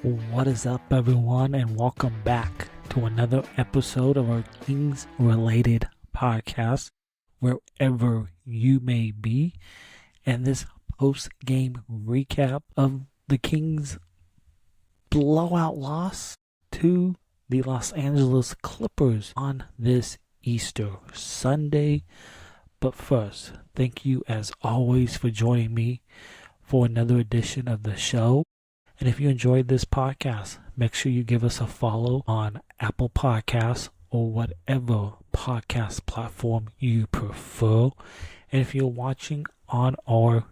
What is up, everyone, and welcome back to another episode of our Kings related podcast, wherever you may be. And this post game recap of the Kings' blowout loss to the Los Angeles Clippers on this Easter Sunday. But first, thank you as always for joining me for another edition of the show. And if you enjoyed this podcast, make sure you give us a follow on Apple Podcasts or whatever podcast platform you prefer. And if you're watching on our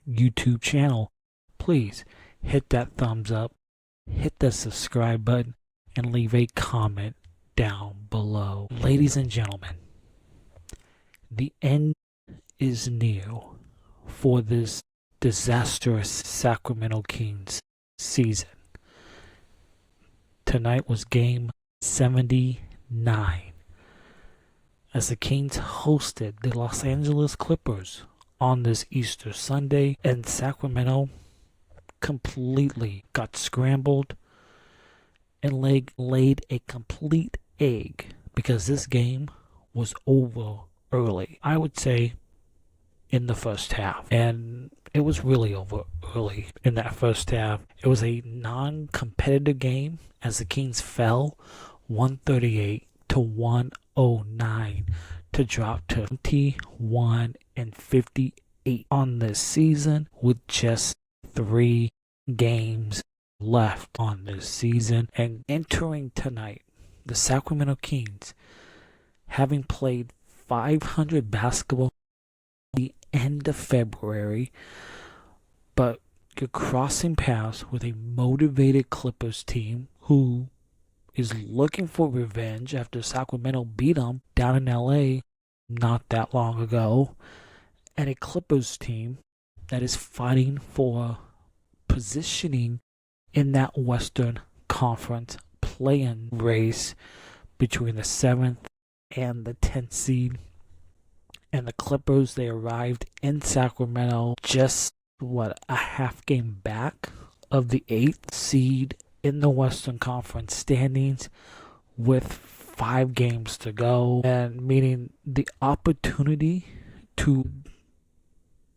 YouTube channel, please hit that thumbs up, hit the subscribe button, and leave a comment down below. Ladies and gentlemen, the end is near for this disastrous Sacramento Kings season. Tonight was game 79 as the Kings hosted the Los Angeles Clippers on this Easter Sunday, and Sacramento completely got scrambled and laid a complete egg because this game was over early. I would say in the first half, and it was really over early in that first half. It was a non-competitive game as the Kings fell 138 to 109 to drop to 21-58 on this season with just 3 games left on this season. And entering tonight, the Sacramento Kings, having played 500 basketball the end of February, but you're crossing paths with a motivated Clippers team who is looking for revenge after Sacramento beat them down in LA not that long ago, and a Clippers team that is fighting for positioning in that Western Conference play-in race between the 7th and the 10th seed. And the Clippers, they arrived in Sacramento just, a half game back of the 8th seed in the Western Conference standings with 5 games to go. And meaning the opportunity to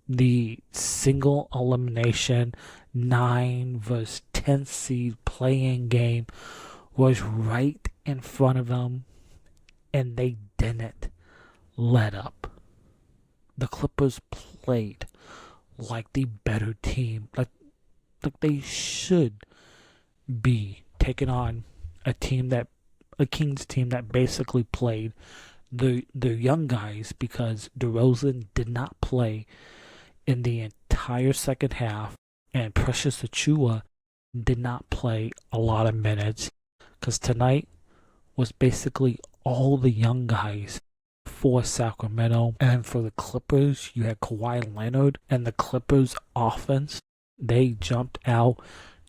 the single elimination 9 versus 10th seed play-in game was right in front of them, and they didn't let up. The Clippers played like the better team, like they should be, taking on a Kings team that basically played the young guys, because DeRozan did not play in the entire second half, and Precious Achiuwa did not play a lot of minutes, because tonight was basically all the young guys for Sacramento. And for the Clippers, you had Kawhi Leonard, and the Clippers offense, they jumped out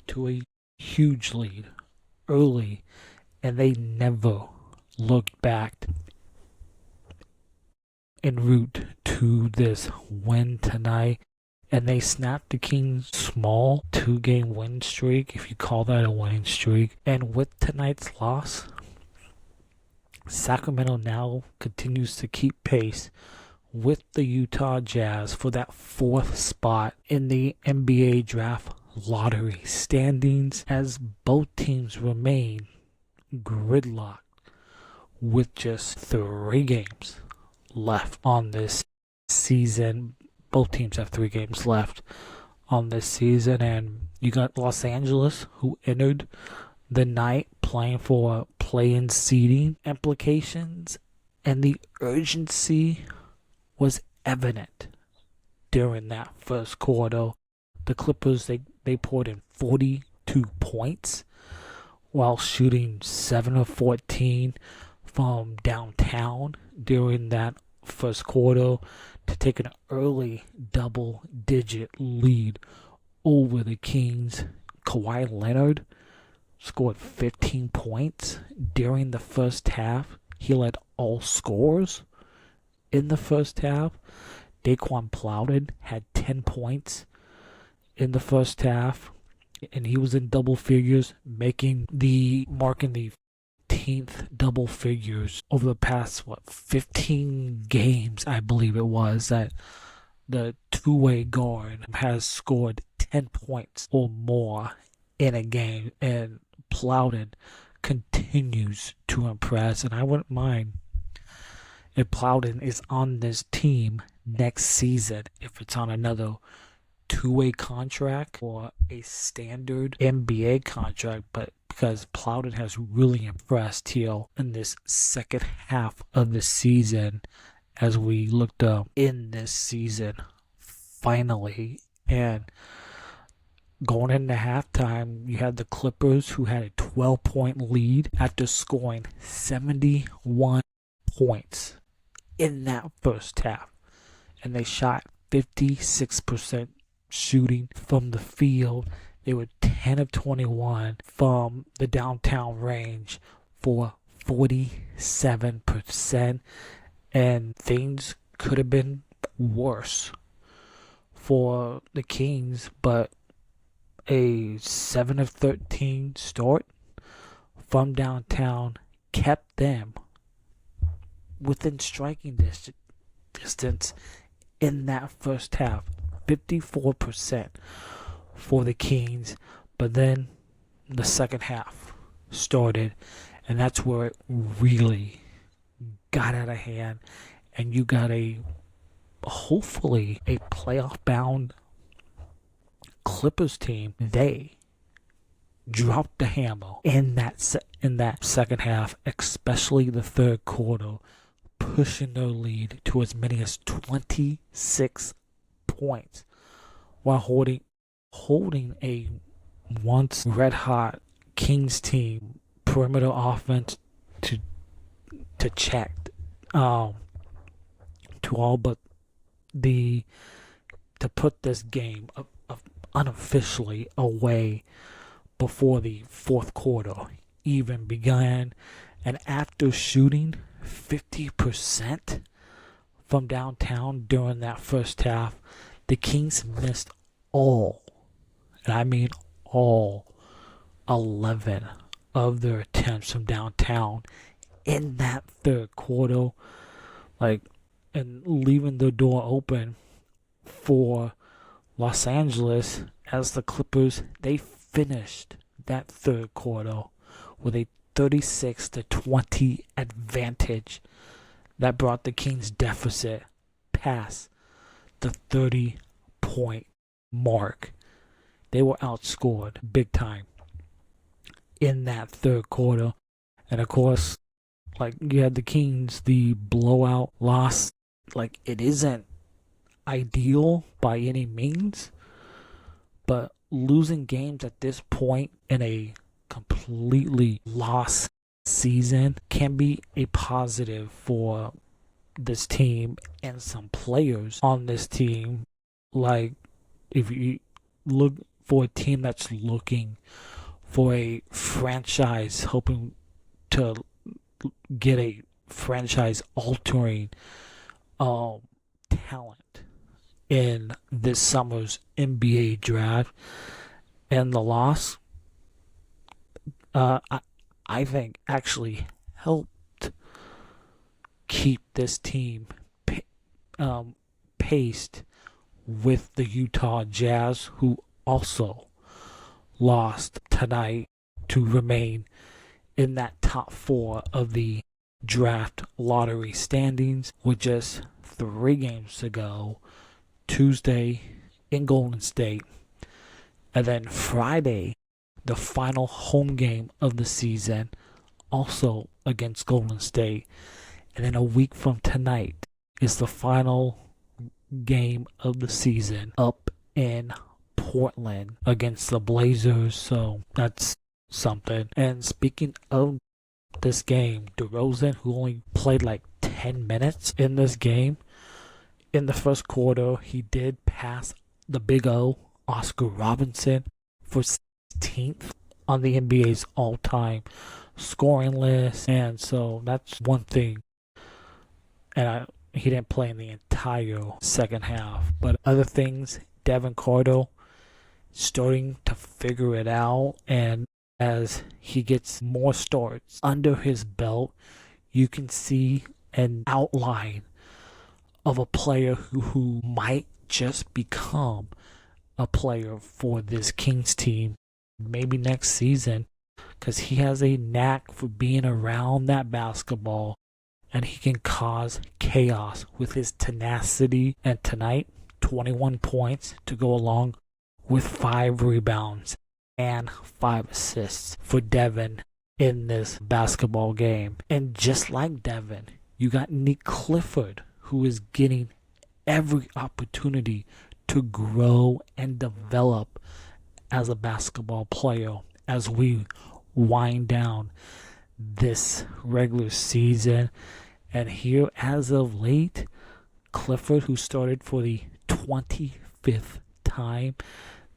to a huge lead early, and they never looked back en route to this win tonight. And they snapped the Kings' small 2-game win streak, if you call that a winning streak. And with tonight's loss, Sacramento now continues to keep pace with the Utah Jazz for that 4th spot in the NBA draft lottery standings, as both teams remain gridlocked with just 3 games left on this season. Both teams have 3 games left on this season, and you got Los Angeles, who entered the night playing for play-in seeding implications, and the urgency was evident during that first quarter. The Clippers, they poured in 42 points while shooting 7 of 14 from downtown during that first quarter to take an early double-digit lead over the Kings. Kawhi Leonard scored 15 points during the first half. He led all scorers in the first half. Daquan Plowden had 10 points in the first half. and he was in double figures, marking the 15th double figures over the past 15 games, I believe it was, that the two-way guard has scored 10 points or more in a game, and Plowden continues to impress. And I wouldn't mind if Plowden is on this team next season, if it's on another two-way contract or a standard NBA contract, but because Plowden has really impressed here in this second half of the season, as we looked up in this season finally. And going into halftime, you had the Clippers, who had a 12-point lead after scoring 71 points in that first half, and they shot 56% shooting from the field. They were 10 of 21 from the downtown range for 47%, and things could have been worse for the Kings, but a 7 of 13 start from downtown kept them within striking distance in that first half. 54% for the Kings, but then the second half started, and that's where it really got out of hand, and you got hopefully a playoff bound Clippers team. They dropped the hammer in that second half, especially the third quarter, pushing their lead to as many as 26 points, while holding a once red hot Kings team perimeter offense to check, to all but to put this game unofficially away before the fourth quarter even began. And after shooting 50% from downtown during that first half, the Kings missed all, and I mean all, 11 of their attempts from downtown in that third quarter, and leaving the door open for Los Angeles, as the Clippers, they finished that third quarter with a 36-20 advantage that brought the Kings' deficit past the 30-point mark. They were outscored big time in that third quarter. And of course, you had the Kings, the blowout loss. It isn't ideal by any means, but losing games at this point in a completely lost season can be a positive for this team and some players on this team. If you look for a team that's looking for a franchise, hoping to get a franchise altering talent in this summer's NBA draft, and the loss, I think, actually helped keep this team paced with the Utah Jazz, who also lost tonight to remain in that top 4 of the draft lottery standings with just 3 games to go. Tuesday in Golden State, and then Friday, the final home game of the season, also against Golden State. And then a week from tonight is the final game of the season up in Portland against the Blazers. So that's something. And speaking of this game, DeRozan, who only played 10 minutes in this game, in the first quarter, he did pass the Big O, Oscar Robertson, for 16th on the NBA's all-time scoring list. And so that's one thing. And he didn't play in the entire second half. But other things, Devin Carter, starting to figure it out, and as he gets more starts under his belt, you can see an outline of a player who might just become a player for this Kings team maybe next season, because he has a knack for being around that basketball and he can cause chaos with his tenacity. And tonight, 21 points to go along with 5 rebounds and 5 assists for Devin in this basketball game. And just like Devin, you got Nick Clifford, who is getting every opportunity to grow and develop as a basketball player as we wind down this regular season. And here, as of late, Clifford, who started for the 25th time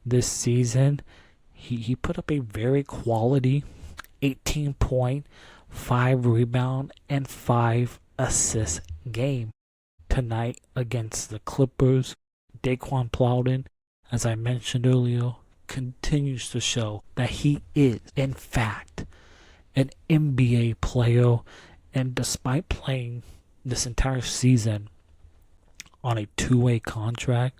this season, he put up a very quality 18 point, 5 rebound, and 5 assist game tonight against the Clippers. Daquan Plowden, as I mentioned earlier, continues to show that he is, in fact, an NBA player. And despite playing this entire season on a 2-way contract,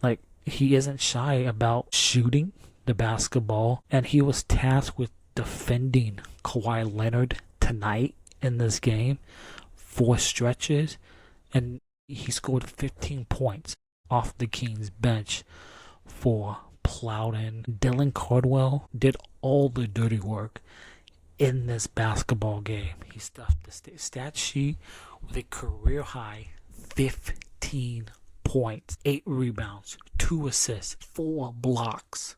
like, he isn't shy about shooting the basketball. And he was tasked with defending Kawhi Leonard tonight in this game, 4 stretches, and he scored 15 points off the Kings bench for Plowden. Dylan Cardwell did all the dirty work in this basketball game. He stuffed the stat sheet with a career high 15 points, 8 rebounds, 2 assists, 4 blocks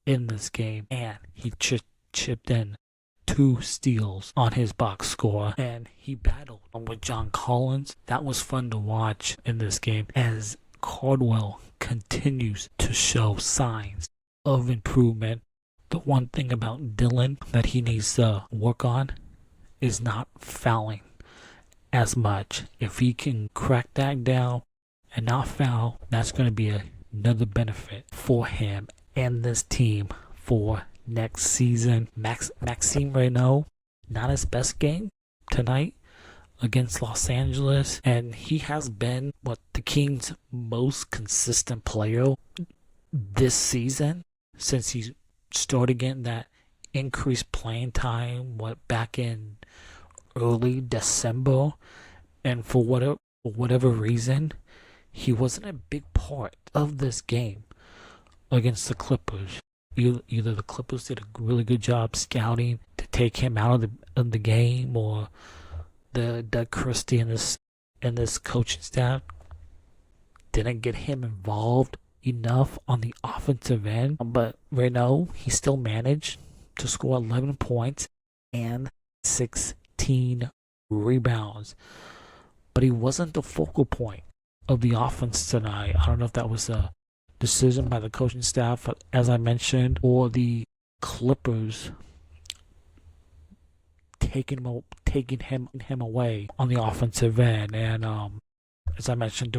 in this game, and he chipped in 2 steals on his box score, and he battled with John Collins. That was fun to watch in this game as Cardwell continues to show signs of improvement. The one thing about Dylan that he needs to work on is not fouling as much. If he can crack that down and not foul, that's going to be another benefit for him and this team for next season. Maxime Renaud, not his best game tonight against Los Angeles, and he has been the Kings' most consistent player this season since he started getting that increased playing time back in early December. And for whatever reason, he wasn't a big part of this game against the Clippers. Either the Clippers did a really good job scouting to take him out of the game, or the Doug Christie and this coaching staff didn't get him involved enough on the offensive end. But Renaud, he still managed to score 11 points and 16 rebounds. But he wasn't the focal point of the offense tonight. I don't know if that was a decision by the coaching staff, as I mentioned, or the Clippers taking him away on the offensive end. And as I mentioned,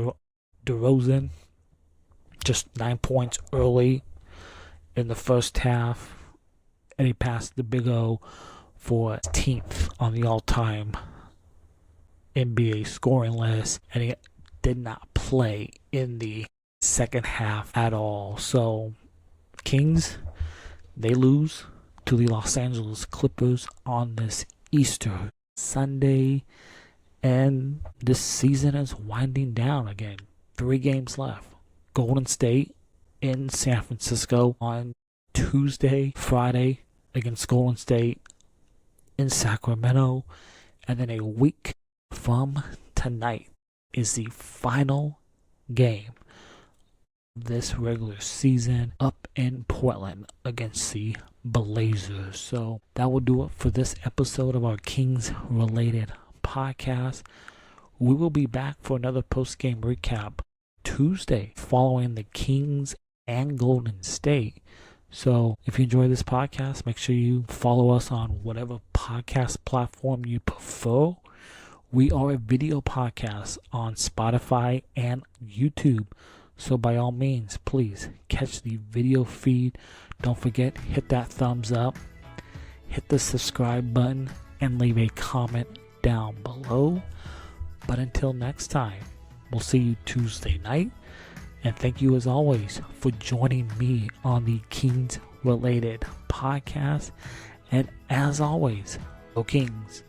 DeRozan, just 9 points early in the first half, and he passed the Big O for 18th on the all-time NBA scoring list, and he did not play in the second half at all. So Kings, they lose to the Los Angeles Clippers on this Easter Sunday, and this season is winding down again. 3 games left. Golden State in San Francisco on Tuesday, Friday against Golden State in Sacramento, and then a week from tonight is the final game this regular season up in Portland against the Blazers. So that will do it for this episode of our Kings related podcast. We will be back for another post-game recap Tuesday following the Kings and Golden State. So if you enjoy this podcast, make sure you follow us on whatever podcast platform you prefer. We are a video podcast on Spotify and YouTube. So by all means, please catch the video feed. Don't forget, hit that thumbs up, hit the subscribe button, and leave a comment down below. But until next time, we'll see you Tuesday night. And thank you as always for joining me on the Kings Related podcast. And as always, go Kings.